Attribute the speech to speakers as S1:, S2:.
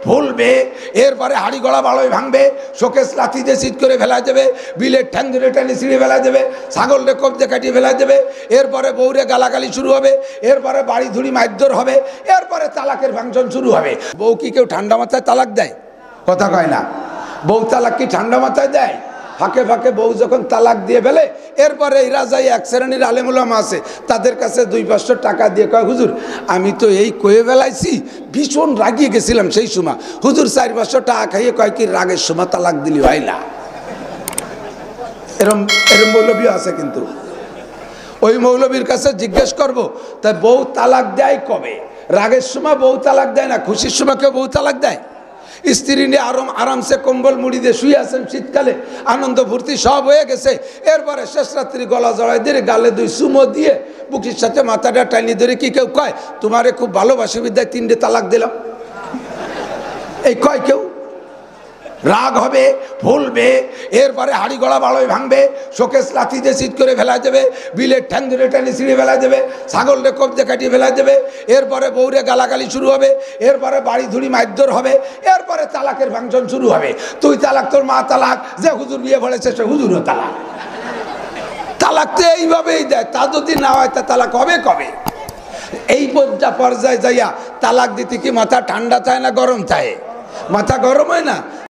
S1: ফুলবে, এরপরে হাড়ি গলা বাড়ই ভাঙবে, শোকেস লাথি দিয়ে চিৎ করে ফেলা যাবে, বিলের ঠ্যাং ধরে টেনে ছিঁড়ে ফেলা যাবে, ছাগলরে কবজে কাটিয়ে ফেলা যাবে, এরপরে বউরে গালাগালি শুরু হবে, এরপরে বাড়ি ধুড়ি মারধর হবে, এরপরে তালাকের ফাংশন শুরু হবে। বউ কি কেউ ঠান্ডা মাথায় তালাক দেয়? কথা কয় না। বউ তালাক কি ঠান্ডা মাথায় দেয়? ফাঁকে ফাঁকে বউ যখন তালাক দিয়ে ফেলে, এরপরে এরা যাই এক শ্রেণীর আলেম ওলামা আছে, তাদের কাছে 200-500 টাকা দিয়ে কয়, হুজুর আমি তো এই কয়ে বেলাইছি, ভীষণ রাগিয়ে গেছিলাম সেই সময়, হুজুর 400-500 টাকা খাইয়ে কয় কি রাগের সময় তালাক দিলি হয় না। এরম মৌলবী আছে। কিন্তু ওই মৌলবীর কাছে জিজ্ঞেস করব, তাই বউ তালাক দেয় কবে? রাগের সময় বউ তালাক দেয় না, খুশির সময় কেউ বউ তালাক দেয়? স্ত্রী নিয়ে আরামসে কম্বল মুড়ি দিয়ে শুয়ে আছেন, শীতকালে আনন্দ ফুর্তি সব হয়ে গেছে, এরপরে শেষ রাত্রি গলা জড়াই দিয়ে গালে 2 চুমো দিয়ে বুকের সাথে মাথাটা টাইনি ধরে কি কেউ কয় তোমারে খুব ভালোবাসি বিদ্যায় 3টে তালাক দিলাম? এই কয় কেউ? রাগ হবে, ফুলবে, এরপরে হাড়ি গলা বাড়ই ভাঙবে, শোকেস লাথি দিয়ে চিৎ করে ফেলা যাবে, বিলের ঠ্যাং ধরে টেনে ছিঁড়ে ফেলা যাবে, ছাগলরে কবজে কাটিয়ে ফেলা যাবে, এরপরে বউরে গালাগালি শুরু হবে, এরপরে বাড়ি ধুড়ি মারধর হবে, এরপরে তালাকের ফাংশন শুরু হবে। তুই তালাক, তোর মা তালাক, যে হুজুর বিয়ে পড়েছে সে হুজুরও তালাক। তালাক তো এইভাবেই দেয়, তা যদি না হয় তা তালাক হবে কবে? এই পর্যায়ে যাইয়া তালাক দিতে কি মাথা ঠান্ডা চায় না গরম চায়? মাথা গরম হয় না?